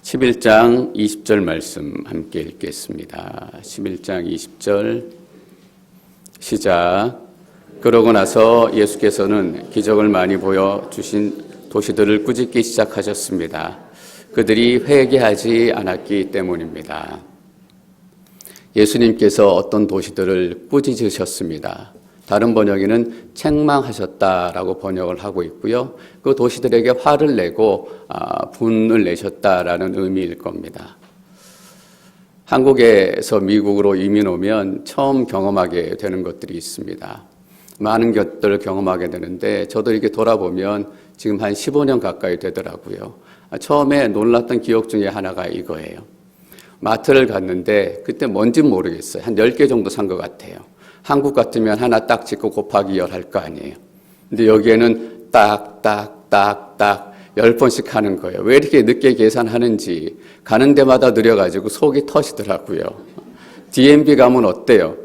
11장 20절 말씀 함께 읽겠습니다. 11장 20절 시작. 그러고 나서 예수께서는 기적을 많이 보여주신 도시들을 꾸짖기 시작하셨습니다. 그들이 회개하지 않았기 때문입니다. 예수님께서 어떤 도시들을 꾸짖으셨습니다. 다른 번역에는 책망하셨다라고 번역을 하고 있고요. 그 도시들에게 화를 내고 분을 내셨다라는 의미일 겁니다. 한국에서 미국으로 이민 오면 처음 경험하게 되는 것들이 있습니다. 많은 것들을 경험하게 되는데 저도 이렇게 돌아보면 지금 한 15년 가까이 되더라고요. 처음에 놀랐던 기억 중에 하나가 이거예요. 마트를 갔는데 그때 뭔지는 모르겠어요. 한 10개 정도 산 것 같아요. 한국 같으면 하나 딱 짓고 곱하기 10 할 거 아니에요. 근데 여기에는 딱 10번씩 하는 거예요. 왜 이렇게 늦게 계산하는지 가는 데마다 느려가지고 속이 터지더라고요. DMV 가면 어때요?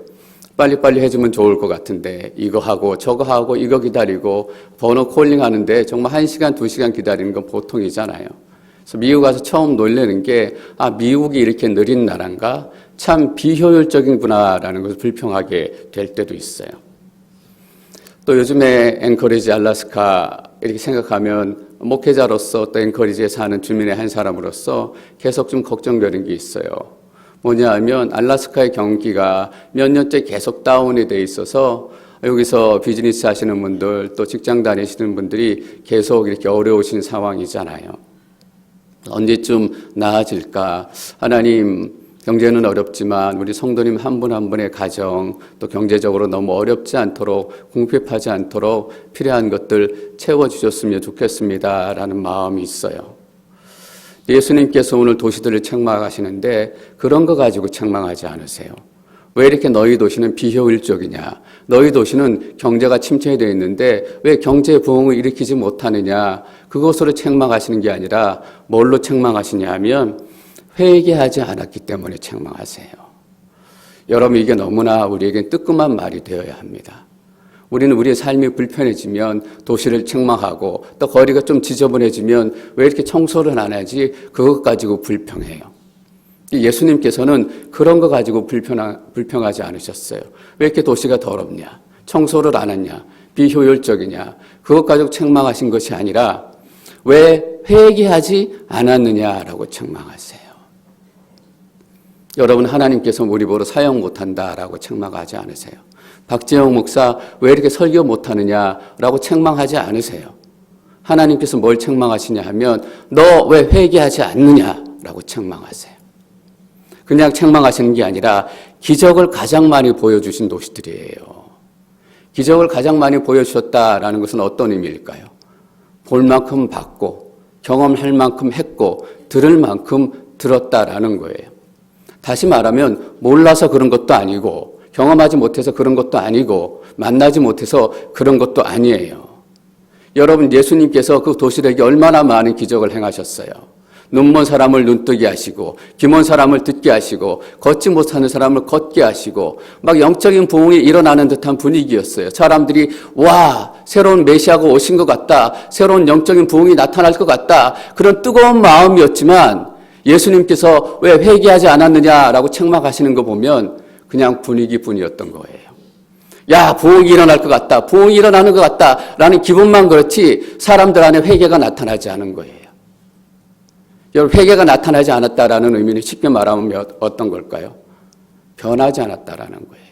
빨리빨리 해주면 좋을 것 같은데 이거 하고 저거 하고 이거 기다리고 번호 콜링 하는데 정말 1시간, 2시간 기다리는 건 보통이잖아요. 그래서 미국 가서 처음 놀라는 게 미국이 이렇게 느린 나라인가? 참 비효율적인구나라는 것을 불평하게 될 때도 있어요. 또 요즘에 앵커리지 알래스카 이렇게 생각하면 목회자로서 또 앵커리지에 사는 주민의 한 사람으로서 계속 좀 걱정되는 게 있어요. 뭐냐 하면 알래스카의 경기가 몇 년째 계속 다운이 돼 있어서 여기서 비즈니스 하시는 분들 또 직장 다니시는 분들이 계속 이렇게 어려우신 상황이잖아요. 언제쯤 나아질까? 하나님, 경제는 어렵지만 우리 성도님 한 분 한 분의 가정 또 경제적으로 너무 어렵지 않도록 궁핍하지 않도록 필요한 것들 채워주셨으면 좋겠습니다 라는 마음이 있어요. 예수님께서 오늘 도시들을 책망하시는데 그런 거 가지고 책망하지 않으세요. 왜 이렇게 너희 도시는 비효율적이냐? 너희 도시는 경제가 침체되어 있는데 왜 경제 부흥을 일으키지 못하느냐? 그것으로 책망하시는 게 아니라 뭘로 책망하시냐 하면 회개하지 않았기 때문에 책망하세요. 여러분, 이게 너무나 우리에겐 뜨끔한 말이 되어야 합니다. 우리는 우리의 삶이 불편해지면 도시를 책망하고 또 거리가 좀 지저분해지면 왜 이렇게 청소를 안 하지? 그것 가지고 불평해요. 예수님께서는 그런 거 가지고 불평하지 않으셨어요. 왜 이렇게 도시가 더럽냐? 청소를 안 했냐? 비효율적이냐? 그것 가지고 책망하신 것이 아니라 왜 회개하지 않았느냐라고 책망하세요. 여러분, 하나님께서 우리 보러 사용 못한다라고 책망하지 않으세요. 박재영 목사 왜 이렇게 설교 못하느냐라고 책망하지 않으세요. 하나님께서 뭘 책망하시냐 하면 너 왜 회개하지 않느냐라고 책망하세요. 그냥 책망하시는 게 아니라 기적을 가장 많이 보여주신 도시들이에요. 기적을 가장 많이 보여주셨다라는 것은 어떤 의미일까요? 볼 만큼 봤고 경험할 만큼 했고 들을 만큼 들었다라는 거예요. 다시 말하면 몰라서 그런 것도 아니고 경험하지 못해서 그런 것도 아니고 만나지 못해서 그런 것도 아니에요. 여러분, 예수님께서 그 도시들에게 얼마나 많은 기적을 행하셨어요. 눈먼 사람을 눈뜨게 하시고 귀먼 사람을 듣게 하시고 걷지 못하는 사람을 걷게 하시고 막 영적인 부흥이 일어나는 듯한 분위기였어요. 사람들이 와, 새로운 메시아가 오신 것 같다. 새로운 영적인 부흥이 나타날 것 같다. 그런 뜨거운 마음이었지만 예수님께서 왜 회개하지 않았느냐라고 책망하시는 거 보면 그냥 분위기뿐이었던 거예요. 야, 부흥이 일어날 것 같다. 부흥이 일어나는 것 같다라는 기분만 그렇지 사람들 안에 회개가 나타나지 않은 거예요. 여러분, 회개가 나타나지 않았다라는 의미는 쉽게 말하면 어떤 걸까요? 변하지 않았다라는 거예요.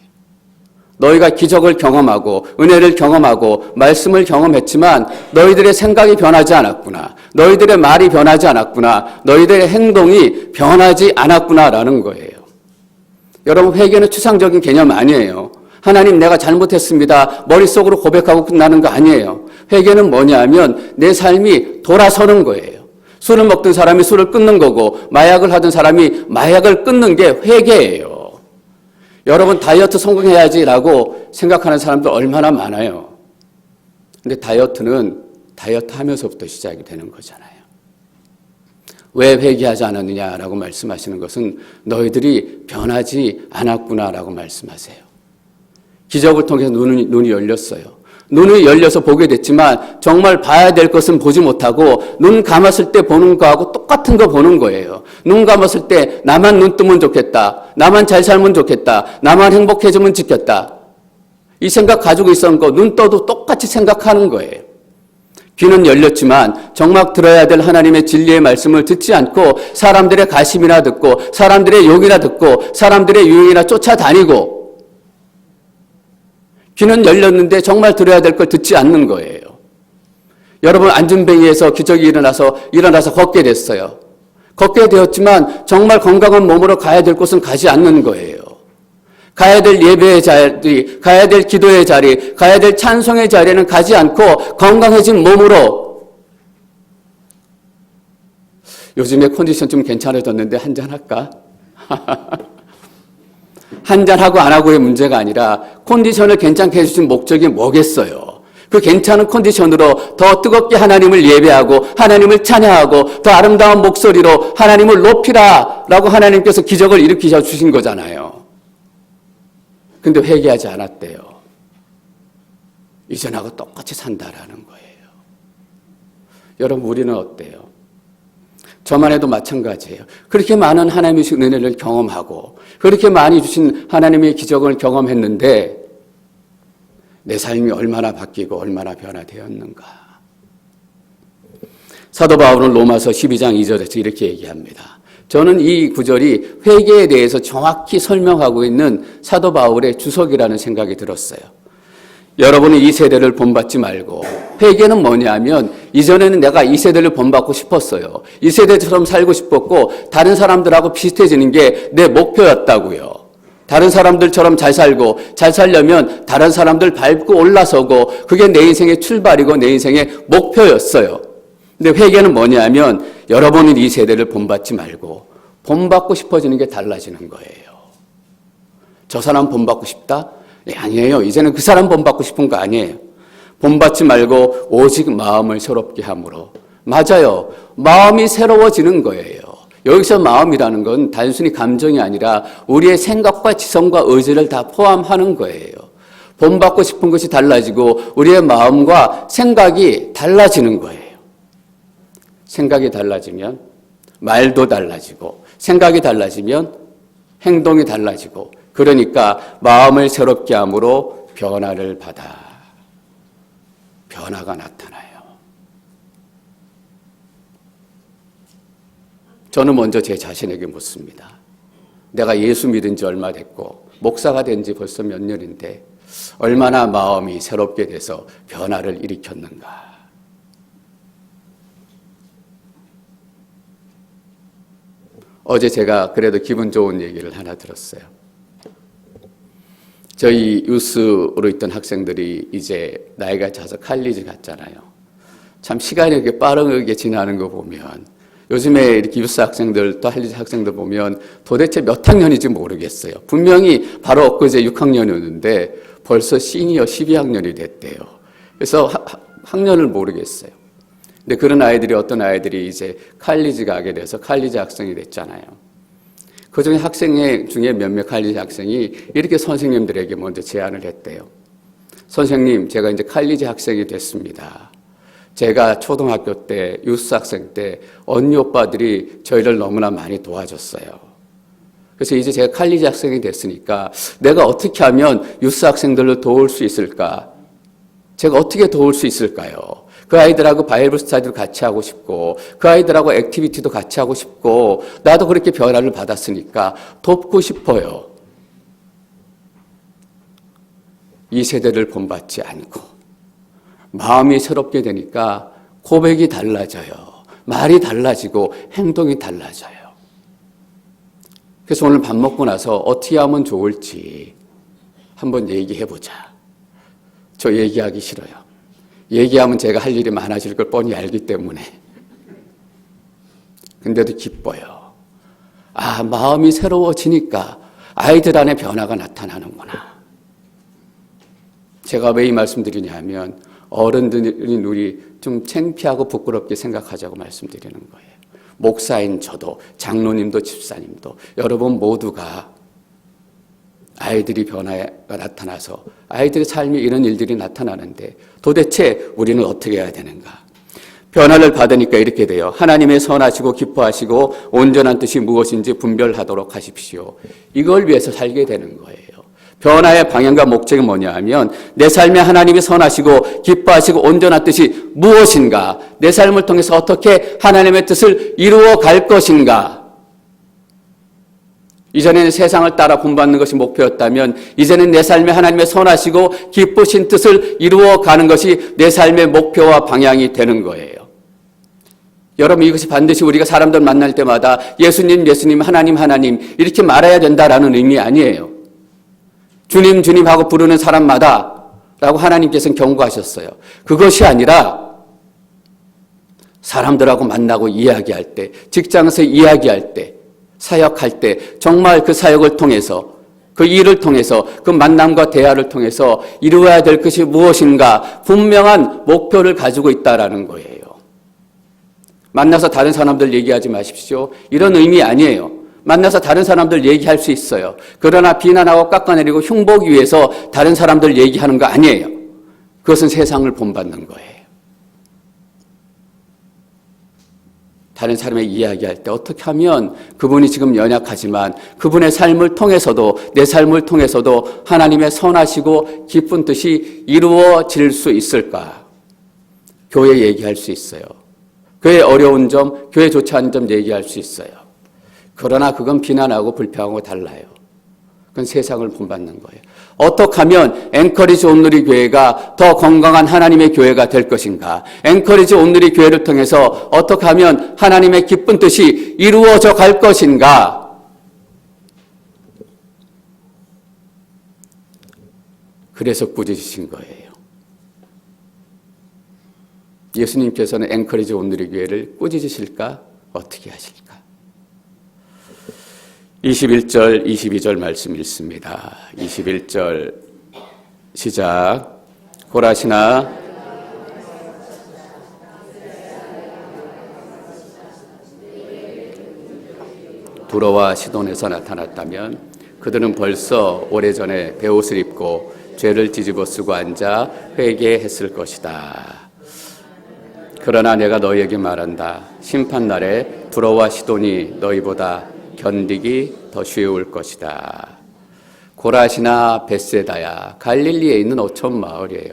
너희가 기적을 경험하고 은혜를 경험하고 말씀을 경험했지만 너희들의 생각이 변하지 않았구나. 너희들의 말이 변하지 않았구나. 너희들의 행동이 변하지 않았구나라는 거예요. 여러분, 회개는 추상적인 개념 아니에요. 하나님, 내가 잘못했습니다. 머릿속으로 고백하고 끝나는 거 아니에요. 회개는 뭐냐 하면 내 삶이 돌아서는 거예요. 술을 먹던 사람이 술을 끊는 거고 마약을 하던 사람이 마약을 끊는 게 회개예요. 여러분, 다이어트 성공해야지라고 생각하는 사람들 얼마나 많아요. 근데 다이어트는 다이어트 하면서부터 시작이 되는 거잖아요. 왜 회개하지 않았느냐라고 말씀하시는 것은 너희들이 변하지 않았구나라고 말씀하세요. 기적을 통해서 눈이 열렸어요. 눈이 열려서 보게 됐지만 정말 봐야 될 것은 보지 못하고 눈 감았을 때 보는 거하고 똑같은 거 보는 거예요. 눈 감았을 때 나만 눈 뜨면 좋겠다. 나만 잘 살면 좋겠다. 나만 행복해지면 좋겠다. 이 생각 가지고 있었던 거 눈 떠도 똑같이 생각하는 거예요. 귀는 열렸지만 정말 들어야 될 하나님의 진리의 말씀을 듣지 않고 사람들의 가심이나 듣고 사람들의 욕이나 듣고 사람들의 유행이나 쫓아다니고 귀는 열렸는데 정말 들어야 될 걸 듣지 않는 거예요. 여러분 안전뱅이에서 기적이 일어나서 걷게 됐어요. 걷게 되었지만 정말 건강한 몸으로 가야 될 곳은 가지 않는 거예요. 가야 될 예배의 자리, 가야 될 기도의 자리, 가야 될 찬송의 자리에는 가지 않고 건강해진 몸으로 요즘에 컨디션 좀 괜찮아졌는데 한잔 할까? 한잔하고 안 하고의 문제가 아니라 컨디션을 괜찮게 해주신 목적이 뭐겠어요? 그 괜찮은 컨디션으로 더 뜨겁게 하나님을 예배하고 하나님을 찬양하고 더 아름다운 목소리로 하나님을 높이라라고 하나님께서 기적을 일으키셔 주신 거잖아요. 근데 회개하지 않았대요. 이전하고 똑같이 산다라는 거예요. 여러분 우리는 어때요? 저만 해도 마찬가지예요. 그렇게 많은 하나님의 은혜를 경험하고 그렇게 많이 주신 하나님의 기적을 경험했는데 내 삶이 얼마나 바뀌고 얼마나 변화되었는가. 사도 바울은 로마서 12장 2절에서 이렇게 얘기합니다. 저는 이 구절이 회개에 대해서 정확히 설명하고 있는 사도 바울의 주석이라는 생각이 들었어요. 여러분이 이 세대를 본받지 말고 회개는 뭐냐면 이전에는 내가 이 세대를 본받고 싶었어요. 이 세대처럼 살고 싶었고 다른 사람들하고 비슷해지는 게 내 목표였다고요. 다른 사람들처럼 잘 살고 잘 살려면 다른 사람들 밟고 올라서고 그게 내 인생의 출발이고 내 인생의 목표였어요. 근데 회개는 뭐냐면 여러분이 이 세대를 본받지 말고 본받고 싶어지는 게 달라지는 거예요. 저 사람 본받고 싶다? 네, 아니에요. 이제는 그 사람 본받고 싶은 거 아니에요. 본받지 말고 오직 마음을 새롭게 함으로. 맞아요. 마음이 새로워지는 거예요. 여기서 마음이라는 건 단순히 감정이 아니라 우리의 생각과 지성과 의지를 다 포함하는 거예요. 본받고 싶은 것이 달라지고 우리의 마음과 생각이 달라지는 거예요. 생각이 달라지면 말도 달라지고 생각이 달라지면 행동이 달라지고 그러니까 마음을 새롭게 함으로 변화를 받아 변화가 나타나요. 저는 먼저 제 자신에게 묻습니다. 내가 예수 믿은 지 얼마 됐고 목사가 된 지 벌써 몇 년인데 얼마나 마음이 새롭게 돼서 변화를 일으켰는가. 어제 제가 그래도 기분 좋은 얘기를 하나 들었어요. 저희 유스로 있던 학생들이 이제 나이가 차서 칼리지 갔잖아요. 참 시간이 이렇게 빠르게 지나는 거 보면 요즘에 이렇게 유스 학생들 또 할리지 학생들 보면 도대체 몇 학년인지 모르겠어요. 분명히 바로 엊그제 6학년이었는데 벌써 시니어 12학년이 됐대요. 그래서 학년을 모르겠어요. 근데 그런 아이들이 어떤 아이들이 이제 칼리지 가게 돼서 칼리지 학생이 됐잖아요. 그중에 학생 중에 몇몇 칼리지 학생이 이렇게 선생님들에게 먼저 제안을 했대요. 선생님, 제가 이제 칼리지 학생이 됐습니다. 제가 초등학교 때, 유스 학생 때 언니 오빠들이 저희를 너무나 많이 도와줬어요. 그래서 이제 제가 칼리지 학생이 됐으니까 내가 어떻게 하면 유스 학생들을 도울 수 있을까? 제가 어떻게 도울 수 있을까요? 그 아이들하고 바이블 스터디도 같이 하고 싶고 그 아이들하고 액티비티도 같이 하고 싶고 나도 그렇게 변화를 받았으니까 돕고 싶어요. 이 세대를 본받지 않고 마음이 새롭게 되니까 고백이 달라져요. 말이 달라지고 행동이 달라져요. 그래서 오늘 밥 먹고 나서 어떻게 하면 좋을지 한번 얘기해보자. 저 얘기하기 싫어요. 얘기하면 제가 할 일이 많아질 걸 뻔히 알기 때문에. 근데도 기뻐요. 아, 마음이 새로워지니까 아이들 안에 변화가 나타나는구나. 제가 왜 이 말씀드리냐 하면 어른들이 우리 좀 창피하고 부끄럽게 생각하자고 말씀드리는 거예요. 목사인 저도 장로님도 집사님도 여러분 모두가 아이들이 변화가 나타나서 아이들의 삶에 이런 일들이 나타나는데 도대체 우리는 어떻게 해야 되는가? 변화를 받으니까 이렇게 돼요. 하나님의 선하시고 기뻐하시고 온전한 뜻이 무엇인지 분별하도록 하십시오. 이걸 위해서 살게 되는 거예요. 변화의 방향과 목적이 뭐냐 하면 내 삶에 하나님이 선하시고 기뻐하시고 온전한 뜻이 무엇인가? 내 삶을 통해서 어떻게 하나님의 뜻을 이루어 갈 것인가? 이전에는 세상을 따라 본받는 것이 목표였다면 이제는 내 삶에 하나님의 선하시고 기쁘신 뜻을 이루어 가는 것이 내 삶의 목표와 방향이 되는 거예요. 여러분, 이것이 반드시 우리가 사람들 만날 때마다 예수님, 예수님, 하나님, 하나님 이렇게 말해야 된다라는 의미 아니에요. 주님, 주님 하고 부르는 사람마다 라고 하나님께서는 경고하셨어요. 그것이 아니라 사람들하고 만나고 이야기할 때, 직장에서 이야기할 때, 사역할 때 정말 그 사역을 통해서 그 일을 통해서 그 만남과 대화를 통해서 이루어야 될 것이 무엇인가 분명한 목표를 가지고 있다라는 거예요. 만나서 다른 사람들 얘기하지 마십시오. 이런 의미 아니에요. 만나서 다른 사람들 얘기할 수 있어요. 그러나 비난하고 깎아내리고 흉보기 위해서 다른 사람들 얘기하는 거 아니에요. 그것은 세상을 본받는 거예요. 다른 사람의 이야기할 때 어떻게 하면 그분이 지금 연약하지만 그분의 삶을 통해서도 내 삶을 통해서도 하나님의 선하시고 기쁜 뜻이 이루어질 수 있을까? 교회 얘기할 수 있어요. 교회 어려운 점, 교회 좋지 않은 점 얘기할 수 있어요. 그러나 그건 비난하고 불평하고 달라요. 그건 세상을 본받는 거예요. 어떻게 하면 앵커리지 온누리 교회가 더 건강한 하나님의 교회가 될 것인가? 앵커리지 온누리 교회를 통해서 어떻게 하면 하나님의 기쁜 뜻이 이루어져 갈 것인가? 그래서 꾸짖으신 거예요. 예수님께서는 앵커리지 온누리 교회를 꾸짖으실까? 어떻게 하실까? 21절, 22절 말씀 읽습니다. 21절 시작. 고라시나 두로와 시돈에서 나타났다면 그들은 벌써 오래전에 베옷을 입고 죄를 뒤집어 쓰고 앉아 회개했을 것이다. 그러나 내가 너희에게 말한다. 심판날에 두로와 시돈이 너희보다 견디기 더 쉬울 것이다. 고라시나 벳세다야, 갈릴리에 있는 어촌 마을이에요.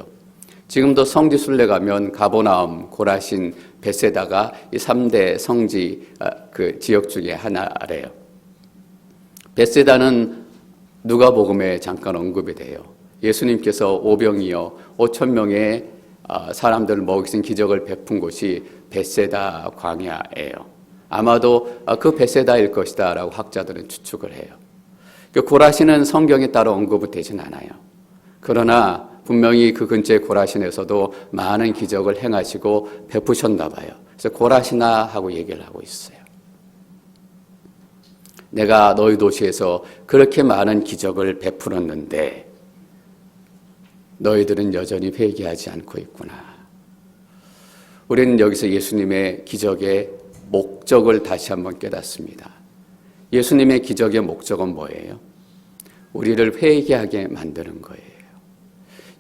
지금도 성지 순례 가면 가버나움, 고라신, 벳세다가 이 3대 성지 그 지역 중에 하나래요. 벳세다는 누가복음에 잠깐 언급이 돼요. 예수님께서 오병이어 5천 명의 사람들을 먹이신 기적을 베푼 곳이 벳세다 광야예요. 아마도 그 벳세다일 것이다 라고 학자들은 추측을 해요. 고라신은 성경에 따로 언급이 되진 않아요. 그러나 분명히 그 근처의 고라신에서도 많은 기적을 행하시고 베푸셨나 봐요. 그래서 고라시나 하고 얘기를 하고 있어요. 내가 너희 도시에서 그렇게 많은 기적을 베풀었는데 너희들은 여전히 회개하지 않고 있구나. 우리는 여기서 예수님의 기적의 목적을 다시 한번 깨닫습니다. 예수님의 기적의 목적은 뭐예요? 우리를 회개하게 만드는 거예요.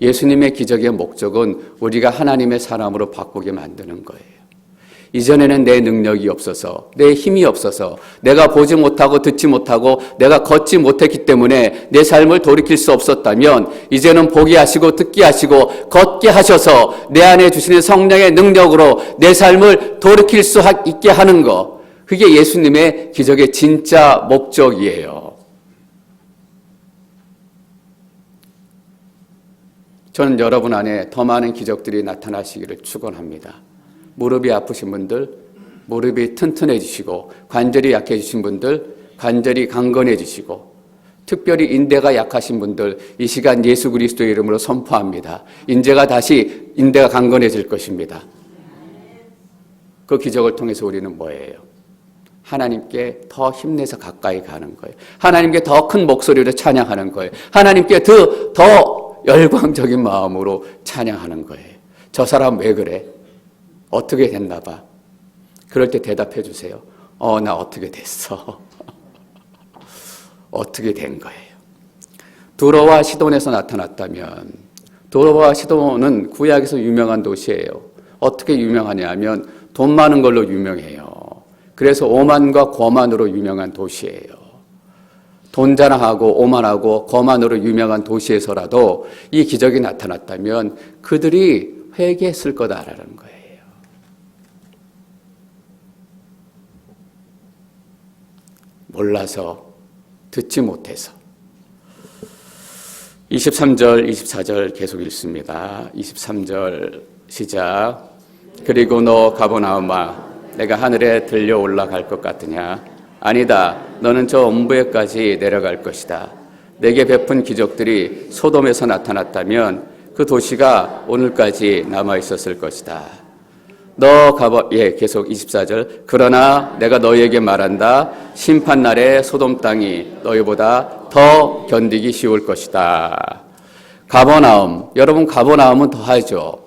예수님의 기적의 목적은 우리가 하나님의 사람으로 바꾸게 만드는 거예요. 이전에는 내 능력이 없어서, 내 힘이 없어서, 내가 보지 못하고 듣지 못하고 내가 걷지 못했기 때문에 내 삶을 돌이킬 수 없었다면 이제는 보게 하시고 듣게 하시고 걷게 하셔서 내 안에 주시는 성령의 능력으로 내 삶을 돌이킬 수 있게 하는 것, 그게 예수님의 기적의 진짜 목적이에요. 저는 여러분 안에 더 많은 기적들이 나타나시기를 축원합니다. 무릎이 아프신 분들, 무릎이 튼튼해지시고 관절이 약해지신 분들, 관절이 강건해지시고 특별히 인대가 약하신 분들 이 시간 예수 그리스도의 이름으로 선포합니다. 인대가 강건해질 것입니다. 그 기적을 통해서 우리는 뭐예요? 하나님께 더 힘내서 가까이 가는 거예요. 하나님께 더 큰 목소리로 찬양하는 거예요. 하나님께 더 열광적인 마음으로 찬양하는 거예요. 저 사람 왜 그래? 어떻게 됐나 봐. 그럴 때 대답해 주세요. 나 어떻게 됐어. 어떻게 된 거예요. 두로와 시돈에서 나타났다면, 두로와 시돈은 구약에서 유명한 도시예요. 어떻게 유명하냐 하면 돈 많은 걸로 유명해요. 그래서 오만과 거만으로 유명한 도시예요. 돈 자랑하고 오만하고 거만으로 유명한 도시에서라도 이 기적이 나타났다면 그들이 회개했을 거다라는 거예요. 몰라서, 듣지 못해서. 23절, 24절 계속 읽습니다. 23절 시작. 그리고 너 가버나움아, 내가 하늘에 들려 올라갈 것 같으냐? 아니다. 너는 저 음부에까지 내려갈 것이다. 내게 베푼 기적들이 소돔에서 나타났다면 그 도시가 오늘까지 남아 있었을 것이다. 계속 24절. 그러나 내가 너희에게 말한다. 심판날에 소돔 땅이 너희보다 더 견디기 쉬울 것이다. 가버나움. 여러분, 가버나움은 더하죠.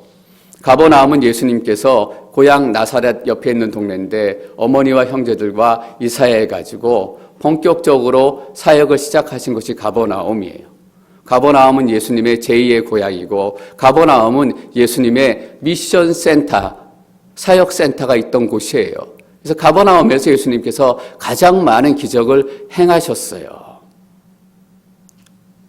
가버나움은 예수님께서 고향 나사렛 옆에 있는 동네인데 어머니와 형제들과 이사해가지고 본격적으로 사역을 시작하신 것이 가버나움이에요. 가버나움은 예수님의 제2의 고향이고, 가버나움은 예수님의 미션 센터, 사역 센터가 있던 곳이에요. 그래서 가버나움에서 예수님께서 가장 많은 기적을 행하셨어요.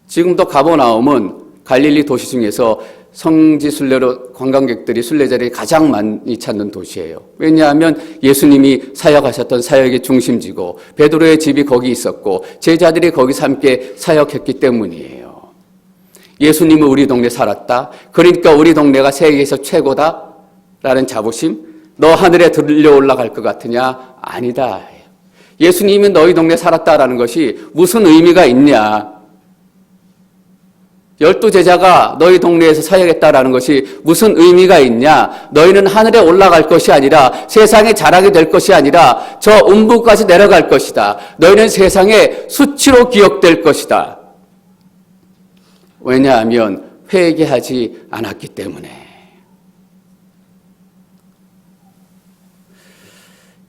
지금도 가버나움은 갈릴리 도시 중에서 성지 순례로 관광객들이 순례자리에 가장 많이 찾는 도시예요. 왜냐하면 예수님이 사역하셨던 사역의 중심지고 베드로의 집이 거기 있었고 제자들이 거기서 함께 사역했기 때문이에요. 예수님은 우리 동네 살았다. 그러니까 우리 동네가 세계에서 최고다. 라는 자부심? 너 하늘에 들려 올라갈 것 같으냐? 아니다. 예수님은 너희 동네 살았다라는 것이 무슨 의미가 있냐? 12제자가 너희 동네에서 사역했다라는 것이 무슨 의미가 있냐? 너희는 하늘에 올라갈 것이 아니라 세상에 자랑이 될 것이 아니라 저 음부까지 내려갈 것이다. 너희는 세상에 수치로 기억될 것이다. 왜냐하면 회개하지 않았기 때문에.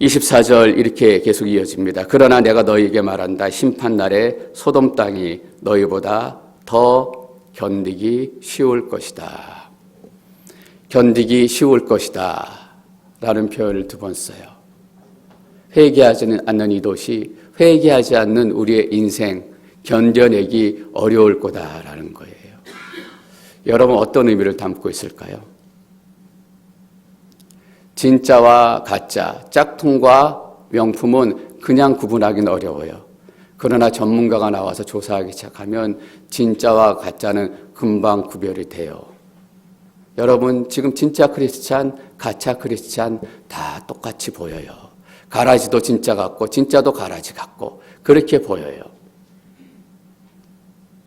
24절 이렇게 계속 이어집니다. 그러나 내가 너희에게 말한다. 심판날에 소돔 땅이 너희보다 더 견디기 쉬울 것이다. 견디기 쉬울 것이다. 라는 표현을 2번 써요. 회개하지 않는 이 도시, 회개하지 않는 우리의 인생, 견뎌내기 어려울 거다라는 거예요. 여러분, 어떤 의미를 담고 있을까요? 진짜와 가짜, 짝퉁과 명품은 그냥 구분하기는 어려워요. 그러나 전문가가 나와서 조사하기 시작하면 진짜와 가짜는 금방 구별이 돼요. 여러분, 지금 진짜 크리스찬, 가짜 크리스찬 다 똑같이 보여요. 가라지도 진짜 같고 진짜도 가라지 같고 그렇게 보여요.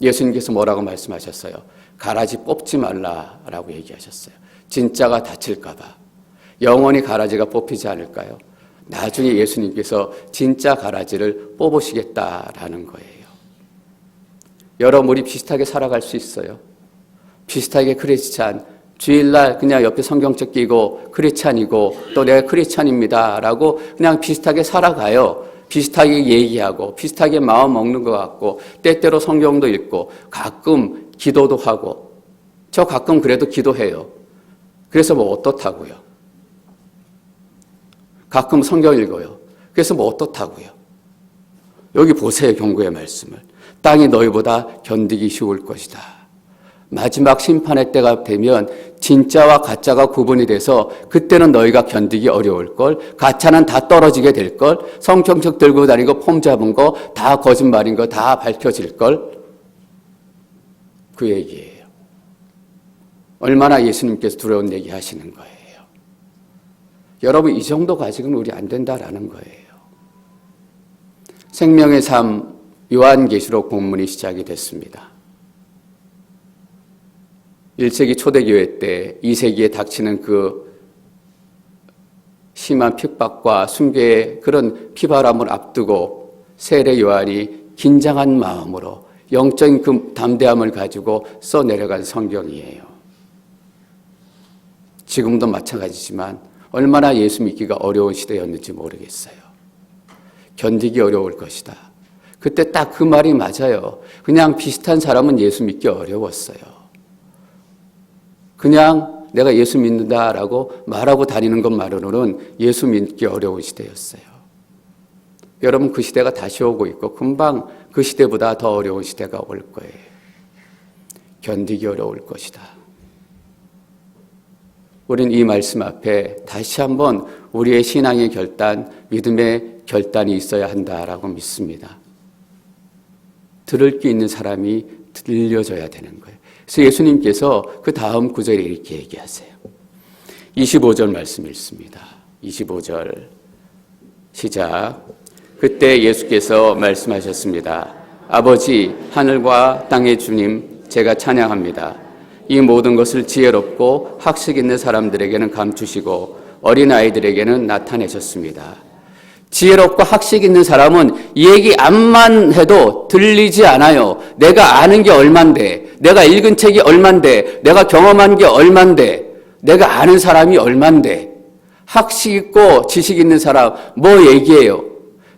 예수님께서 뭐라고 말씀하셨어요? 가라지 뽑지 말라라고 얘기하셨어요. 진짜가 다칠까 봐. 영원히 가라지가 뽑히지 않을까요? 나중에 예수님께서 진짜 가라지를 뽑으시겠다라는 거예요. 여러분, 우리 비슷하게 살아갈 수 있어요. 비슷하게 크리스찬, 주일날 그냥 옆에 성경책 끼고 크리스찬이고 또 내가 크리스찬입니다라고 그냥 비슷하게 살아가요. 비슷하게 얘기하고 비슷하게 마음 먹는 것 같고 때때로 성경도 읽고 가끔 기도도 하고 저 가끔 그래도 기도해요. 그래서 뭐 어떻다고요? 가끔 성경 읽어요. 그래서 뭐 어떻다고요? 여기 보세요, 경고의 말씀을. 땅이 너희보다 견디기 쉬울 것이다. 마지막 심판의 때가 되면 진짜와 가짜가 구분이 돼서 그때는 너희가 견디기 어려울 걸. 가짜는 다 떨어지게 될 걸. 성경책 들고 다니고 폼 잡은 거 다 거짓말인 거 다 밝혀질 걸. 그 얘기예요. 얼마나 예수님께서 두려운 얘기 하시는 거예요. 여러분, 이 정도 가지고는 우리 안 된다라는 거예요. 생명의 삶 요한계시록 본문이 시작이 됐습니다. 1세기 초대교회 때 2세기에 닥치는 그 심한 핍박과 순교의 그런 피바람을 앞두고 세례 요한이 긴장한 마음으로 영적인 그 담대함을 가지고 써내려간 성경이에요. 지금도 마찬가지지만 얼마나 예수 믿기가 어려운 시대였는지 모르겠어요. 견디기 어려울 것이다. 그때 딱 그 말이 맞아요. 그냥 비슷한 사람은 예수 믿기 어려웠어요. 그냥 내가 예수 믿는다라고 말하고 다니는 것만으로는 예수 믿기 어려운 시대였어요. 여러분, 그 시대가 다시 오고 있고 금방 그 시대보다 더 어려운 시대가 올 거예요. 견디기 어려울 것이다. 우린 이 말씀 앞에 다시 한번 우리의 신앙의 결단, 믿음의 결단이 있어야 한다라고 믿습니다. 들을 게 있는 사람이 들려줘야 되는 거예요. 그래서 예수님께서 그 다음 구절에 이렇게 얘기하세요. 25절 말씀 읽습니다. 25절 시작. 그때 예수께서 말씀하셨습니다. 아버지, 하늘과 땅의 주님, 제가 찬양합니다. 이 모든 것을 지혜롭고 학식 있는 사람들에게는 감추시고 어린아이들에게는 나타내셨습니다. 지혜롭고 학식 있는 사람은 얘기 암만 해도 들리지 않아요. 내가 아는 게 얼만데, 내가 읽은 책이 얼만데, 내가 경험한 게 얼만데, 내가 아는 사람이 얼만데. 학식 있고 지식 있는 사람 뭐 얘기해요?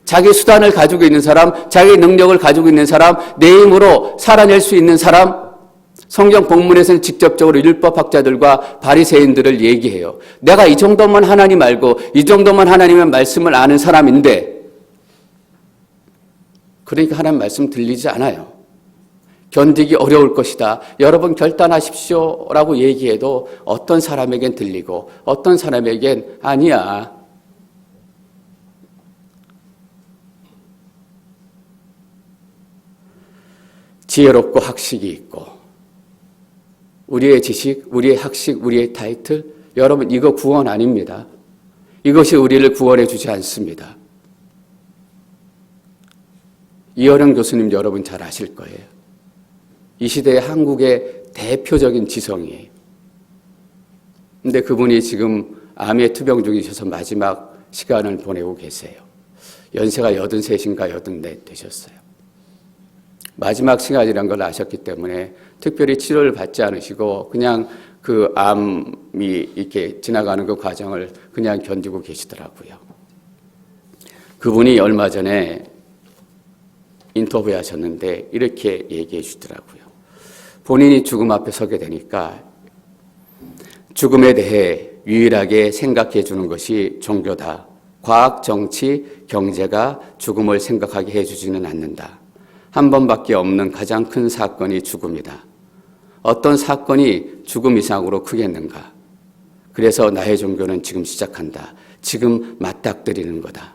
자기 수단을 가지고 있는 사람, 자기 능력을 가지고 있는 사람, 내 힘으로 살아낼 수 있는 사람, 성경 본문에서는 직접적으로 율법학자들과 바리새인들을 얘기해요. 내가 이 정도면 하나님 알고 이 정도면 하나님의 말씀을 아는 사람인데, 그러니까 하나님 말씀 들리지 않아요. 견디기 어려울 것이다. 여러분 결단하십시오 라고 얘기해도 어떤 사람에겐 들리고 어떤 사람에겐 아니야. 지혜롭고 학식이 있고 우리의 지식, 우리의 학식, 우리의 타이틀, 여러분 이거 구원 아닙니다. 이것이 우리를 구원해 주지 않습니다. 이어령 교수님 여러분 잘 아실 거예요. 이 시대의 한국의 대표적인 지성이에요. 근데 그분이 지금 암에 투병 중이셔서 마지막 시간을 보내고 계세요. 연세가 83인가 84 되셨어요. 마지막 시간이란 걸 아셨기 때문에 특별히 치료를 받지 않으시고 그냥 그 암이 이렇게 지나가는 그 과정을 그냥 견디고 계시더라고요. 그분이 얼마 전에 인터뷰 하셨는데 이렇게 얘기해 주더라고요. 본인이 죽음 앞에 서게 되니까 죽음에 대해 유일하게 생각해 주는 것이 종교다. 과학, 정치, 경제가 죽음을 생각하게 해주지는 않는다. 한 번밖에 없는 가장 큰 사건이 죽음이다. 어떤 사건이 죽음 이상으로 크겠는가? 그래서 나의 종교는 지금 시작한다. 지금 맞닥뜨리는 거다.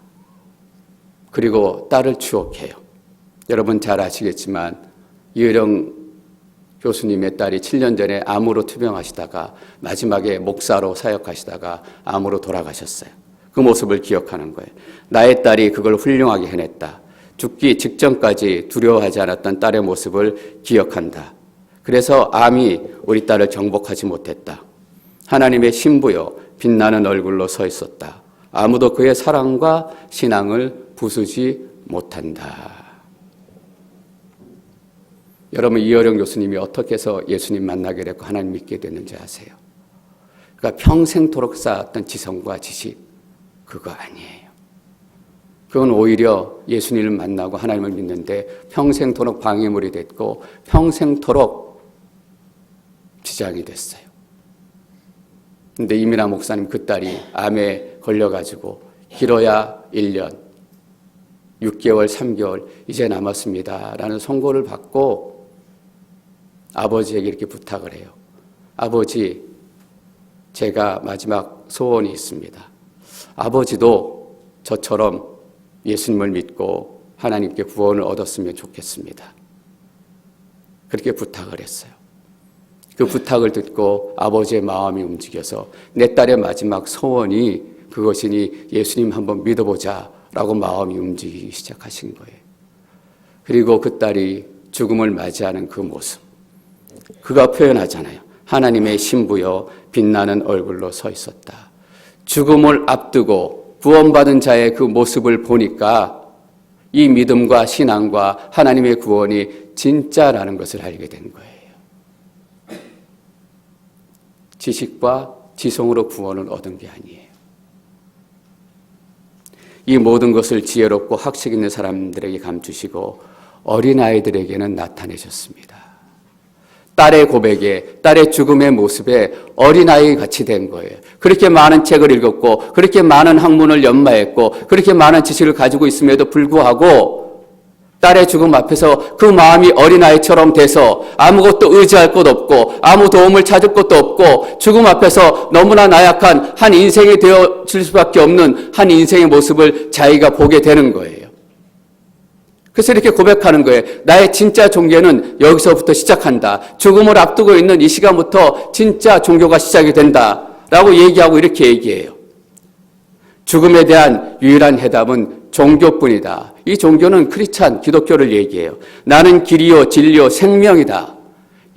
그리고 딸을 추억해요. 여러분 잘 아시겠지만 이어령 교수님의 딸이 7년 전에 암으로 투병하시다가 마지막에 목사로 사역하시다가 암으로 돌아가셨어요. 그 모습을 기억하는 거예요. 나의 딸이 그걸 훌륭하게 해냈다. 죽기 직전까지 두려워하지 않았던 딸의 모습을 기억한다. 그래서 암이 우리 딸을 정복하지 못했다. 하나님의 신부여 빛나는 얼굴로 서 있었다. 아무도 그의 사랑과 신앙을 부수지 못한다. 여러분 이어령 교수님이 어떻게 해서 예수님 만나게 됐고 하나님 믿게 됐는지 아세요? 그러니까 평생토록 쌓았던 지성과 지식 그거 아니에요. 그건 오히려 예수님을 만나고 하나님을 믿는데 평생토록 방해물이 됐고 평생토록 지장이 됐어요. 근데 이민아 목사님 그 딸이 암에 걸려가지고 길어야 1년, 6개월, 3개월 이제 남았습니다 라는 선고를 받고 아버지에게 이렇게 부탁을 해요. 아버지, 제가 마지막 소원이 있습니다. 아버지도 저처럼 예수님을 믿고 하나님께 구원을 얻었으면 좋겠습니다. 그렇게 부탁을 했어요. 그 부탁을 듣고 아버지의 마음이 움직여서 내 딸의 마지막 소원이 그것이니 예수님 한번 믿어보자 라고 마음이 움직이기 시작하신 거예요. 그리고 그 딸이 죽음을 맞이하는 그 모습. 그가 표현하잖아요. 하나님의 신부여 빛나는 얼굴로 서 있었다. 죽음을 앞두고 구원받은 자의 그 모습을 보니까 이 믿음과 신앙과 하나님의 구원이 진짜라는 것을 알게 된 거예요. 지식과 지성으로 구원을 얻은 게 아니에요. 이 모든 것을 지혜롭고 학식 있는 사람들에게 감추시고 어린아이들에게는 나타내셨습니다. 딸의 고백에, 딸의 죽음의 모습에 어린아이 같이 된 거예요. 그렇게 많은 책을 읽었고, 그렇게 많은 학문을 연마했고, 그렇게 많은 지식을 가지고 있음에도 불구하고 딸의 죽음 앞에서 그 마음이 어린아이처럼 돼서 아무것도 의지할 것 없고 아무 도움을 찾을 것도 없고 죽음 앞에서 너무나 나약한 한 인생이 되어질 수밖에 없는 한 인생의 모습을 자기가 보게 되는 거예요. 그래서 이렇게 고백하는 거예요. 나의 진짜 종교는 여기서부터 시작한다. 죽음을 앞두고 있는 이 시간부터 진짜 종교가 시작이 된다. 라고 얘기하고 이렇게 얘기해요. 죽음에 대한 유일한 해답은 종교뿐이다. 이 종교는 크리스찬, 기독교를 얘기해요. 나는 길이요, 진리요, 생명이다.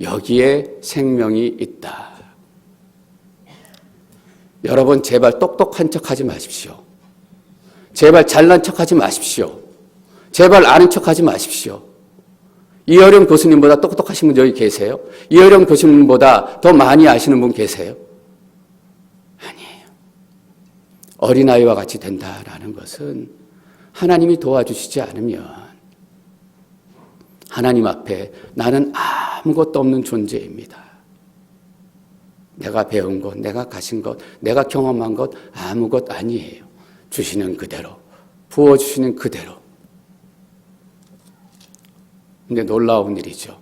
여기에 생명이 있다. 여러분, 제발 똑똑한 척하지 마십시오. 제발 잘난 척하지 마십시오. 제발 아는 척하지 마십시오. 이어령 교수님보다 똑똑하신 분 여기 계세요? 이어령 교수님보다 더 많이 아시는 분 계세요? 아니에요. 어린아이와 같이 된다라는 것은 하나님이 도와주시지 않으면 하나님 앞에 나는 아무것도 없는 존재입니다. 내가 배운 것, 내가 가진 것, 내가 경험한 것 아무것 아니에요. 주시는 그대로, 부어주시는 그대로. 근데 놀라운 일이죠.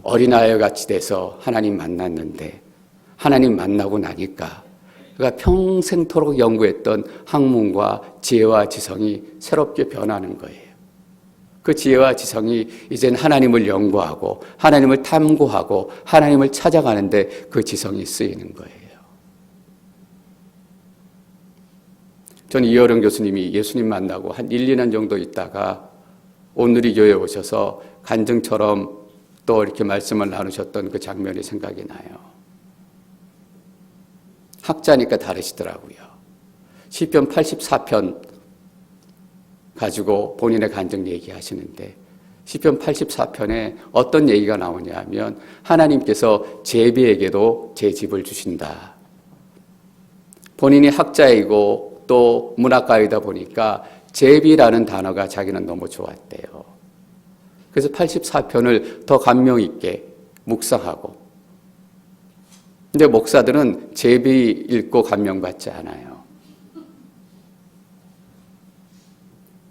어린아이와 같이 돼서 하나님 만났는데 하나님 만나고 나니까 그가 평생토록 연구했던 학문과 지혜와 지성이 새롭게 변하는 거예요. 그 지혜와 지성이 이젠 하나님을 연구하고 하나님을 탐구하고 하나님을 찾아가는데 그 지성이 쓰이는 거예요. 전 이어령 교수님이 예수님 만나고 한 1, 2년 정도 있다가 온누리교회에 오셔서 간증처럼 또 이렇게 말씀을 나누셨던 그 장면이 생각이 나요. 학자니까 다르시더라고요. 시편 84편 가지고 본인의 간증 얘기하시는데 시편 84편에 어떤 얘기가 나오냐 하면 하나님께서 제비에게도 제 집을 주신다. 본인이 학자이고 또 문학가이다 보니까 제비라는 단어가 자기는 너무 좋았대요. 그래서 84편을 더 감명 있게 묵상하고, 근데 목사들은 제비 읽고 감명받지 않아요.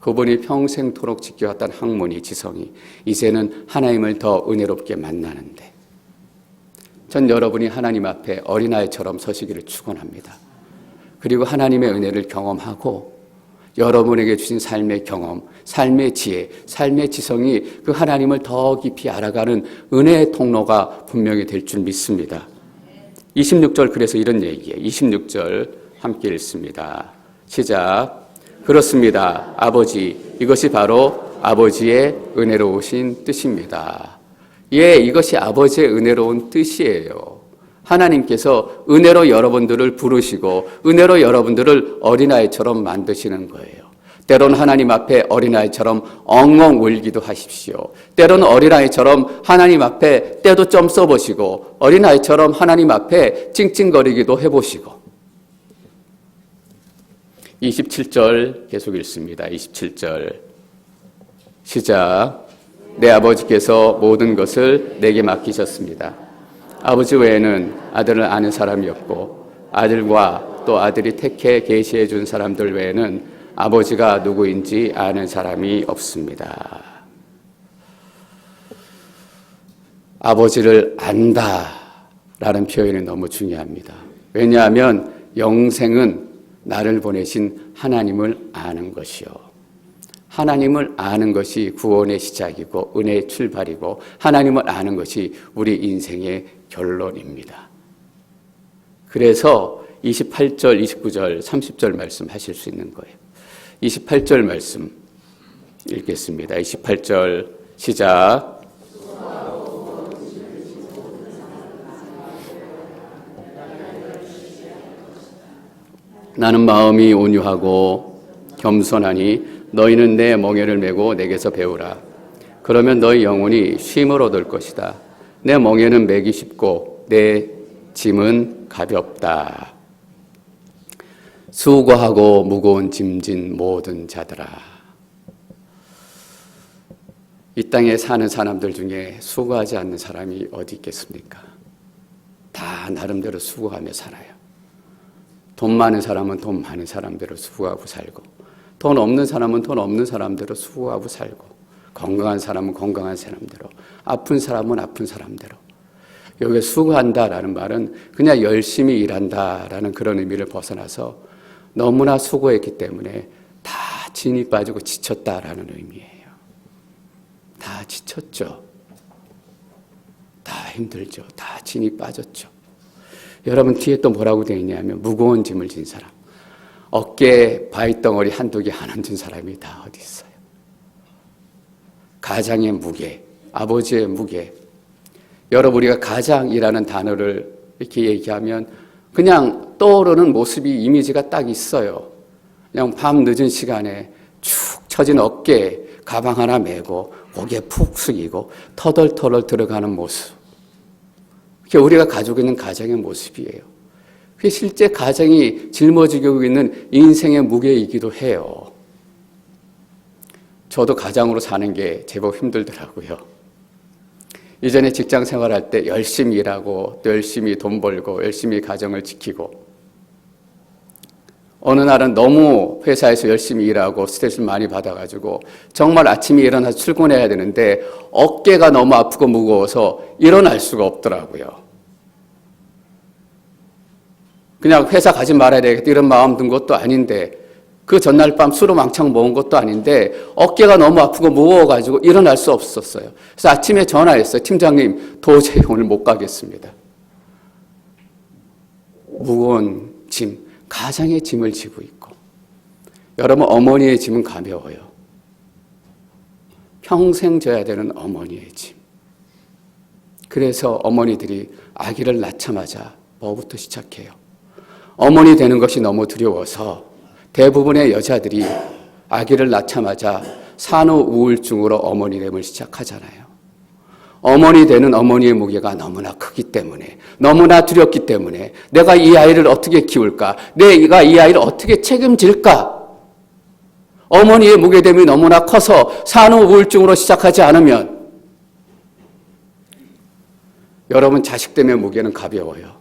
그분이 평생토록 지켜왔던 학문이, 지성이 이제는 하나님을 더 은혜롭게 만나는데 전 여러분이 하나님 앞에 어린아이처럼 서시기를 축원합니다. 그리고 하나님의 은혜를 경험하고 여러분에게 주신 삶의 경험, 삶의 지혜, 삶의 지성이 그 하나님을 더 깊이 알아가는 은혜의 통로가 분명히 될 줄 믿습니다. 26절 그래서 이런 얘기예요. 26절 함께 읽습니다. 시작. 그렇습니다. 아버지, 이것이 바로 아버지의 은혜로우신 뜻입니다. 예, 이것이 아버지의 은혜로운 뜻이에요. 하나님께서 은혜로 여러분들을 부르시고 은혜로 여러분들을 어린아이처럼 만드시는 거예요. 때론 하나님 앞에 어린아이처럼 엉엉 울기도 하십시오. 때론 어린아이처럼 하나님 앞에 때도 좀 써보시고 어린아이처럼 하나님 앞에 찡찡거리기도 해보시고. 27절 계속 읽습니다. 27절 시작. 내 아버지께서 모든 것을 내게 맡기셨습니다. 아버지 외에는 아들을 아는 사람이 없고 아들과 또 아들이 택해 계시해 준 사람들 외에는 아버지가 누구인지 아는 사람이 없습니다. 아버지를 안다라는 표현이 너무 중요합니다. 왜냐하면 영생은 나를 보내신 하나님을 아는 것이요. 하나님을 아는 것이 구원의 시작이고 은혜의 출발이고 하나님을 아는 것이 우리 인생의 결론입니다. 그래서 28절, 29절, 30절 말씀 하실 수 있는 거예요. 28절 말씀 읽겠습니다. 28절 시작. 나는 마음이 온유하고 겸손하니 너희는 내 멍에를 메고 내게서 배우라. 그러면 너희 영혼이 쉼을 얻을 것이다. 내 멍에는 매기 쉽고 내 짐은 가볍다. 수고하고 무거운 짐진 모든 자들아. 이 땅에 사는 사람들 중에 수고하지 않는 사람이 어디 있겠습니까? 다 나름대로 수고하며 살아요. 돈 많은 사람은 돈 많은 사람대로 수고하고 살고, 돈 없는 사람은 돈 없는 사람대로 수고하고 살고, 건강한 사람은 건강한 사람대로, 아픈 사람은 아픈 사람대로. 여기 수고한다라는 말은 그냥 열심히 일한다라는 그런 의미를 벗어나서 너무나 수고했기 때문에 다 진이 빠지고 지쳤다라는 의미예요. 다 지쳤죠. 다 힘들죠. 다 진이 빠졌죠. 여러분 뒤에 또 뭐라고 되어 있냐면 무거운 짐을 진 사람. 어깨에 바위덩어리 한두 개 안 얹은 사람이 다 어디 있어요. 가장의 무게, 아버지의 무게. 여러분 우리가 가장이라는 단어를 이렇게 얘기하면 그냥 떠오르는 모습이 이미지가 딱 있어요. 그냥 밤 늦은 시간에 축 처진 어깨에 가방 하나 메고 고개 푹 숙이고 터덜터덜 들어가는 모습. 그게 우리가 가지고 있는 가장의 모습이에요. 그게 실제 가장이 짊어지고 있는 인생의 무게이기도 해요. 저도 가장으로 사는 게 제법 힘들더라고요. 이전에 직장 생활할 때 열심히 일하고 또 열심히 돈 벌고 열심히 가정을 지키고 어느 날은 너무 회사에서 열심히 일하고 스트레스를 많이 받아가지고 정말 아침에 일어나서 출근해야 되는데 어깨가 너무 아프고 무거워서 일어날 수가 없더라고요. 그냥 회사 가지 말아야 되겠다 이런 마음 든 것도 아닌데 그 전날 밤 술을 왕창 먹은 것도 아닌데 어깨가 너무 아프고 무거워가지고 일어날 수 없었어요. 그래서 아침에 전화했어요. 팀장님 도저히 오늘 못 가겠습니다. 무거운 짐, 가장의 짐을 지고 있고 여러분 어머니의 짐은 가벼워요. 평생 져야 되는 어머니의 짐. 그래서 어머니들이 아기를 낳자마자 뭐부터 시작해요. 어머니 되는 것이 너무 두려워서 대부분의 여자들이 아기를 낳자마자 산후 우울증으로 어머니됨을 시작하잖아요. 어머니 되는 어머니의 무게가 너무나 크기 때문에, 너무나 두렵기 때문에 내가 이 아이를 어떻게 키울까? 내가 이 아이를 어떻게 책임질까? 어머니의 무게됨이 너무나 커서 산후 우울증으로 시작하지 않으면 여러분 자식 때문에 무게는 가벼워요.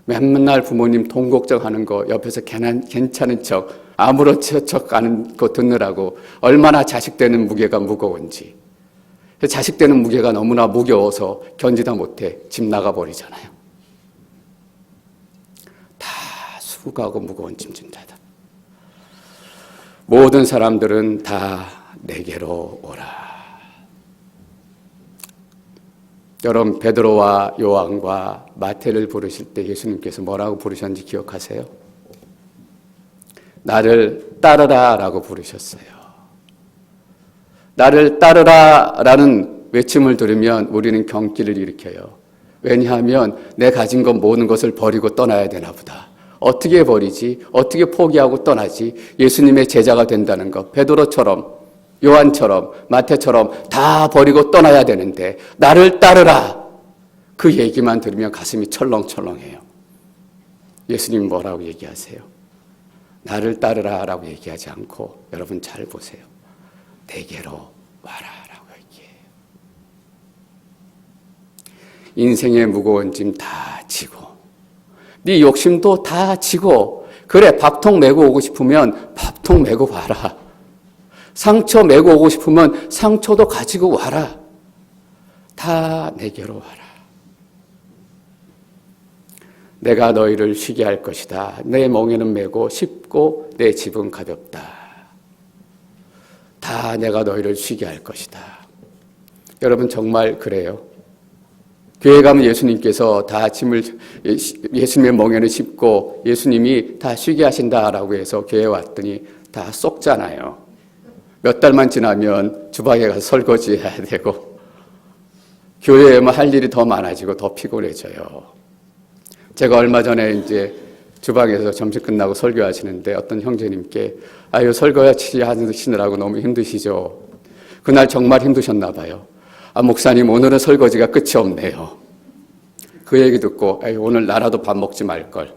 맨날 부모님 돈 걱정하는 거 옆에서 괜찮은 척 아무렇지 척 하는 거 듣느라고 얼마나 자식 되는 무게가 무거운지. 자식 되는 무게가 너무나 무거워서 견디다 못해 집 나가버리잖아요. 다 수고하고 무거운 짐 진다다. 모든 사람들은 다 내게로 오라. 여러분 베드로와 요한과 마태를 부르실 때 예수님께서 뭐라고 부르셨는지 기억하세요? 나를 따르라라고 부르셨어요. 나를 따르라라는 외침을 들으면 우리는 경기를 일으켜요. 왜냐하면 내 가진 것 모든 것을 버리고 떠나야 되나 보다. 어떻게 버리지? 어떻게 포기하고 떠나지? 예수님의 제자가 된다는 것. 베드로처럼 요한처럼 마태처럼 다 버리고 떠나야 되는데 나를 따르라. 그 얘기만 들으면 가슴이 철렁철렁해요. 예수님 뭐라고 얘기하세요? 나를 따르라라고 얘기하지 않고 여러분 잘 보세요. 내게로 와라라고 얘기해요. 인생의 무거운 짐 다 지고 네 욕심도 다 지고 그래 밥통 메고 오고 싶으면 밥통 메고 와라. 상처 메고 오고 싶으면 상처도 가지고 와라. 다 내게로 와라. 내가 너희를 쉬게 할 것이다. 내 멍에는 메고 쉽고 내 집은 가볍다. 다 내가 너희를 쉬게 할 것이다. 여러분 정말 그래요? 교회 가면 예수님께서 다 짐을 예수님의 멍에는 쉽고 예수님이 다 쉬게 하신다라고 해서 교회 왔더니 다 쏙잖아요. 몇 달만 지나면 주방에 가서 설거지 해야 되고 교회에만 할 일이 더 많아지고 더 피곤해져요. 제가 얼마 전에 이제 주방에서 점심 끝나고 설교하시는데 어떤 형제님께 아유 설거지 하시느라고 너무 힘드시죠. 그날 정말 힘드셨나 봐요. 아 목사님 오늘은 설거지가 끝이 없네요. 그 얘기 듣고 아유 오늘 나라도 밥 먹지 말걸.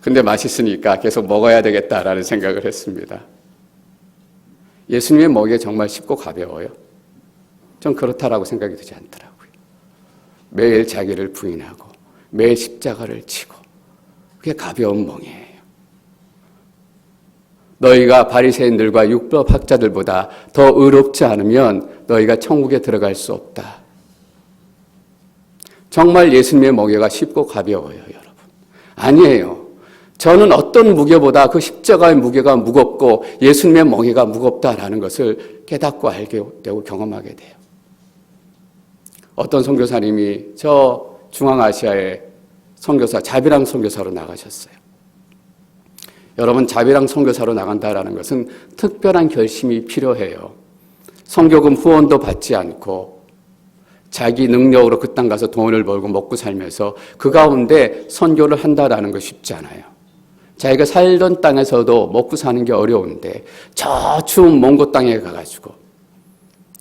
근데 맛있으니까 계속 먹어야 되겠다라는 생각을 했습니다. 예수님의 먹이가 정말 쉽고 가벼워요. 좀 그렇다라고 생각이 되지 않더라고요. 매일 자기를 부인하고 매일 십자가를 지고 그게 가벼운 멍이에요. 너희가 바리새인들과 율법학자들보다 더 의롭지 않으면 너희가 천국에 들어갈 수 없다. 정말 예수님의 무게가 쉽고 가벼워요, 여러분. 아니에요. 저는 어떤 무게보다 그 십자가의 무게가 무겁고 예수님의 멍에가 무겁다라는 것을 깨닫고 알게 되고 경험하게 돼요. 어떤 선교사님이 저 중앙아시아의 선교사, 자비랑 선교사로 나가셨어요. 여러분, 자비랑 선교사로 나간다라는 것은 특별한 결심이 필요해요. 선교금 후원도 받지 않고 자기 능력으로 그 땅 가서 돈을 벌고 먹고 살면서 그 가운데 선교를 한다라는 거 쉽지 않아요. 자기가 살던 땅에서도 먹고 사는 게 어려운데 저 추운 몽고 땅에 가가지고,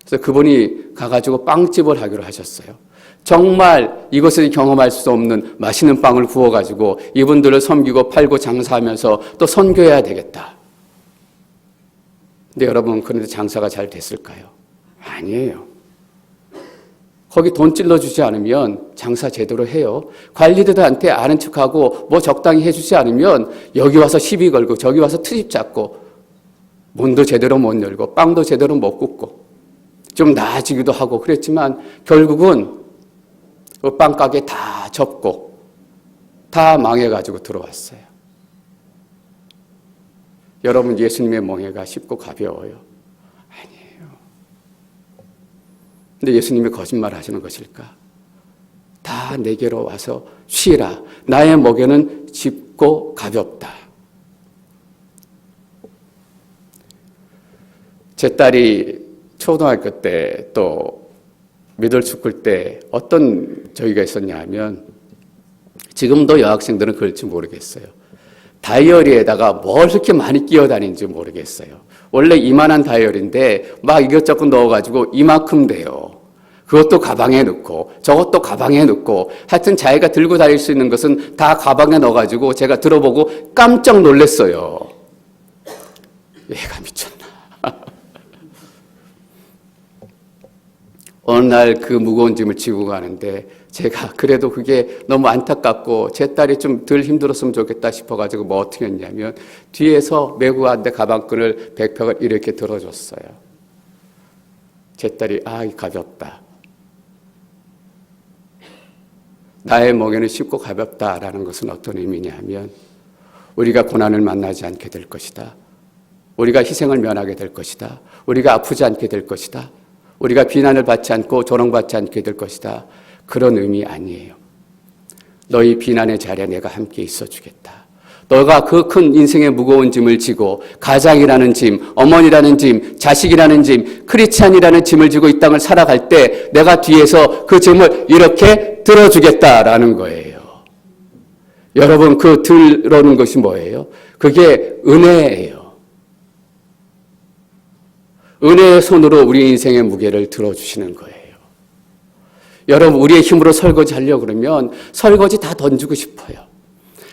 그래서 그분이 가가지고 빵집을 하기로 하셨어요. 정말 이것을 경험할 수 없는 맛있는 빵을 구워가지고 이분들을 섬기고 팔고 장사하면서 또 선교해야 되겠다. 근데 여러분, 그런데 장사가 잘 됐을까요? 아니에요. 거기 돈 찔러주지 않으면 장사 제대로 해요. 관리들한테 아는 척하고 뭐 적당히 해주지 않으면 여기 와서 시비 걸고 저기 와서 트집 잡고 문도 제대로 못 열고 빵도 제대로 못 굽고 좀 나아지기도 하고 그랬지만 결국은 그 빵가게 다 접고 다 망해가지고 들어왔어요. 여러분, 예수님의 멍에가 쉽고 가벼워요? 아니에요. 근데 예수님이 거짓말 하시는 것일까? 다 내게로 와서 쉬라. 나의 멍에는 쉽고 가볍다. 제 딸이 초등학교 때 또 미들스쿨 때 어떤 저기가 있었냐 하면, 지금도 여학생들은 그럴지 모르겠어요. 다이어리에다가 뭘 그렇게 많이 끼어다니는지 모르겠어요. 원래 이만한 다이어리인데 막 이것저것 넣어가지고 이만큼 돼요. 그것도 가방에 넣고 저것도 가방에 넣고 하여튼 자기가 들고 다닐 수 있는 것은 다 가방에 넣어가지고 제가 들어보고 깜짝 놀랐어요. 얘가 미쳤나. 어느 날 그 무거운 짐을 지고 가는데 제가 그래도 그게 너무 안타깝고 제 딸이 좀 덜 힘들었으면 좋겠다 싶어가지고 뭐 어떻게 했냐면 뒤에서 메고 갔는데 가방끈을 백팩을 이렇게 들어줬어요. 제 딸이 가볍다. 나의 멍에는 쉽고 가볍다라는 것은 어떤 의미냐면 우리가 고난을 만나지 않게 될 것이다. 우리가 희생을 면하게 될 것이다. 우리가 아프지 않게 될 것이다. 우리가 비난을 받지 않고 조롱받지 않게 될 것이다. 그런 의미 아니에요. 너희 비난의 자리에 내가 함께 있어주겠다. 너가 그 큰 인생의 무거운 짐을 지고 가장이라는 짐, 어머니라는 짐, 자식이라는 짐, 크리스찬이라는 짐을 지고 이 땅을 살아갈 때 내가 뒤에서 그 짐을 이렇게 들어주겠다라는 거예요. 여러분, 그 들어오는 것이 뭐예요? 그게 은혜예요. 은혜의 손으로 우리 인생의 무게를 들어주시는 거예요. 여러분, 우리의 힘으로 설거지 하려고 그러면 설거지 다 던지고 싶어요.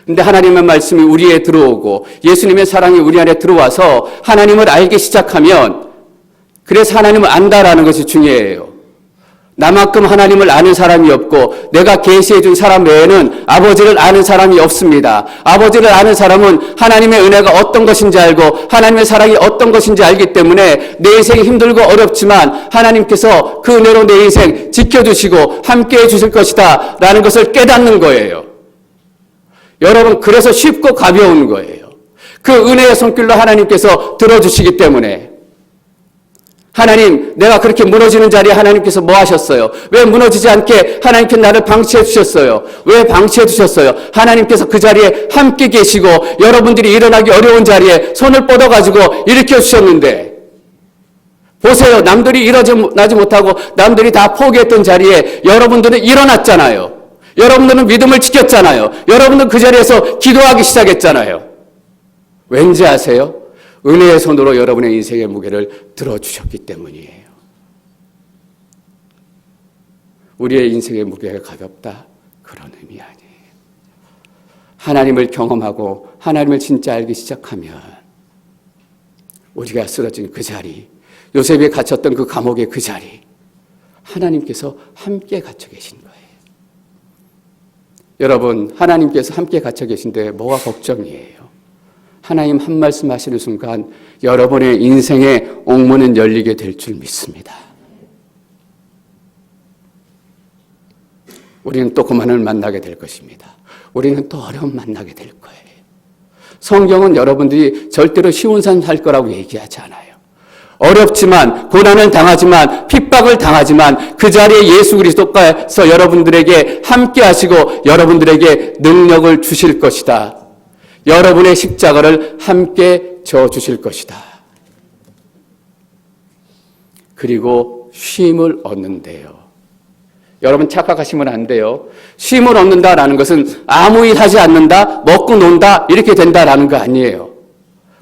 근데 하나님의 말씀이 우리에 들어오고 예수님의 사랑이 우리 안에 들어와서 하나님을 알기 시작하면, 그래서 하나님을 안다라는 것이 중요해요. 나만큼 하나님을 아는 사람이 없고 내가 계시해 준 사람 외에는 아버지를 아는 사람이 없습니다. 아버지를 아는 사람은 하나님의 은혜가 어떤 것인지 알고 하나님의 사랑이 어떤 것인지 알기 때문에 내 인생이 힘들고 어렵지만 하나님께서 그 은혜로 내 인생 지켜주시고 함께해 주실 것이다 라는 것을 깨닫는 거예요. 여러분, 그래서 쉽고 가벼운 거예요. 그 은혜의 손길로 하나님께서 들어주시기 때문에. 하나님, 내가 그렇게 무너지는 자리에 하나님께서 뭐 하셨어요? 왜 무너지지 않게 하나님께서 나를 방치해 주셨어요? 왜 방치해 주셨어요? 하나님께서 그 자리에 함께 계시고 여러분들이 일어나기 어려운 자리에 손을 뻗어가지고 일으켜 주셨는데, 보세요. 남들이 일어나지 못하고 남들이 다 포기했던 자리에 여러분들은 일어났잖아요. 여러분들은 믿음을 지켰잖아요. 여러분들은 그 자리에서 기도하기 시작했잖아요. 왠지 아세요? 은혜의 손으로 여러분의 인생의 무게를 들어주셨기 때문이에요. 우리의 인생의 무게가 가볍다. 그런 의미 아니에요. 하나님을 경험하고 하나님을 진짜 알기 시작하면 우리가 쓰러진 그 자리, 요셉이 갇혔던 그 감옥의 그 자리, 하나님께서 함께 갇혀 계신 거예요. 여러분, 하나님께서 함께 갇혀 계신데 뭐가 걱정이에요? 하나님 한 말씀 하시는 순간 여러분의 인생의 옥문은 열리게 될 줄 믿습니다. 우리는 또 고난을 만나게 될 것입니다. 우리는 또 어려움 만나게 될 거예요. 성경은 여러분들이 절대로 쉬운 삶 살 거라고 얘기하지 않아요. 어렵지만, 고난을 당하지만, 핍박을 당하지만 그 자리에 예수 그리스도께서 여러분들에게 함께 하시고 여러분들에게 능력을 주실 것이다. 여러분의 십자가를 함께 져 주실 것이다. 그리고 쉼을 얻는데요. 여러분 착각하시면 안 돼요. 쉼을 얻는다라는 것은 아무 일 하지 않는다, 먹고 논다 이렇게 된다라는 거 아니에요.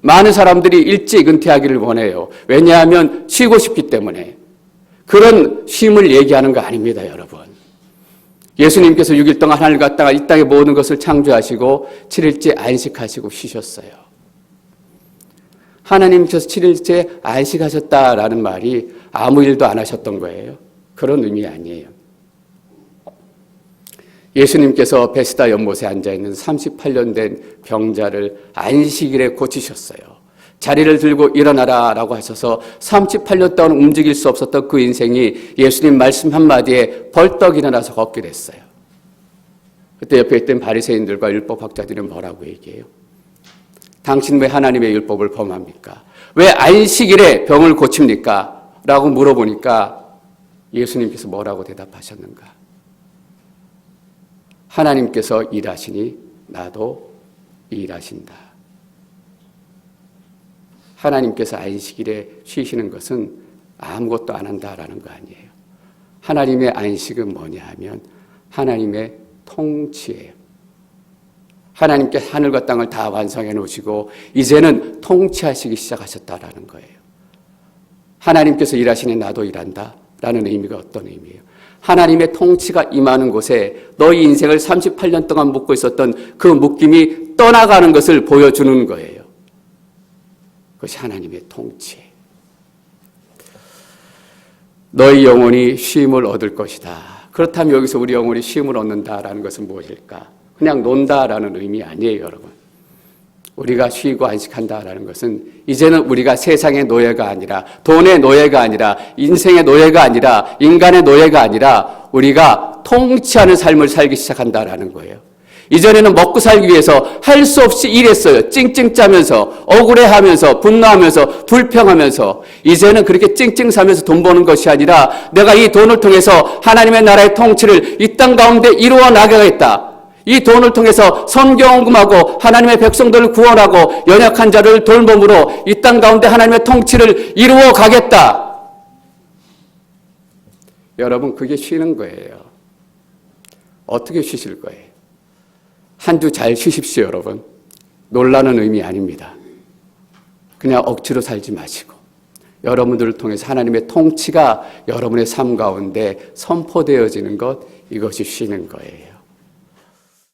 많은 사람들이 일찍 은퇴하기를 원해요. 왜냐하면 쉬고 싶기 때문에. 그런 쉼을 얘기하는 거 아닙니다, 여러분. 예수님께서 6일 동안 하늘 갔다가 이 땅의 모든 것을 창조하시고 7일째 안식하시고 쉬셨어요. 하나님께서 7일째 안식하셨다라는 말이 아무 일도 안 하셨던 거예요. 그런 의미 아니에요. 예수님께서 베스다 연못에 앉아있는 38년 된 병자를 안식일에 고치셨어요. 자리를 들고 일어나라라고 하셔서 38년 동안 움직일 수 없었던 그 인생이 예수님 말씀 한마디에 벌떡 일어나서 걷게 됐어요. 그때 옆에 있던 바리새인들과 율법학자들은 뭐라고 얘기해요? 당신 왜 하나님의 율법을 범합니까? 왜 안식일에 병을 고칩니까? 라고 물어보니까 예수님께서 뭐라고 대답하셨는가? 하나님께서 일하시니 나도 일하신다. 하나님께서 안식일에 쉬시는 것은 아무것도 안 한다라는 거 아니에요. 하나님의 안식은 뭐냐 하면 하나님의 통치예요. 하나님께서 하늘과 땅을 다 완성해 놓으시고 이제는 통치하시기 시작하셨다라는 거예요. 하나님께서 일하시니 나도 일한다라는 의미가 어떤 의미예요? 하나님의 통치가 임하는 곳에 너희 인생을 38년 동안 묶고 있었던 그 묶임이 떠나가는 것을 보여주는 거예요. 그것이 하나님의 통치예요. 너희 영혼이 쉼을 얻을 것이다. 그렇다면 여기서 우리 영혼이 쉼을 얻는다라는 것은 무엇일까? 그냥 논다라는 의미 아니에요, 여러분. 우리가 쉬고 안식한다라는 것은 이제는 우리가 세상의 노예가 아니라 돈의 노예가 아니라 인생의 노예가 아니라 인간의 노예가 아니라 우리가 통치하는 삶을 살기 시작한다라는 거예요. 이전에는 먹고 살기 위해서 할 수 없이 일했어요. 찡찡 짜면서 억울해하면서 분노하면서 불평하면서 이제는 그렇게 찡찡 사면서 돈 버는 것이 아니라 내가 이 돈을 통해서 하나님의 나라의 통치를 이 땅 가운데 이루어 나가겠다. 이 돈을 통해서 선교헌금하고 하나님의 백성들을 구원하고 연약한 자를 돌봄으로 이 땅 가운데 하나님의 통치를 이루어 가겠다. 여러분 그게 쉬는 거예요. 어떻게 쉬실 거예요? 한 주 잘 쉬십시오, 여러분. 놀라는 의미 아닙니다. 그냥 억지로 살지 마시고 여러분들을 통해서 하나님의 통치가 여러분의 삶 가운데 선포되어지는 것, 이것이 쉬는 거예요.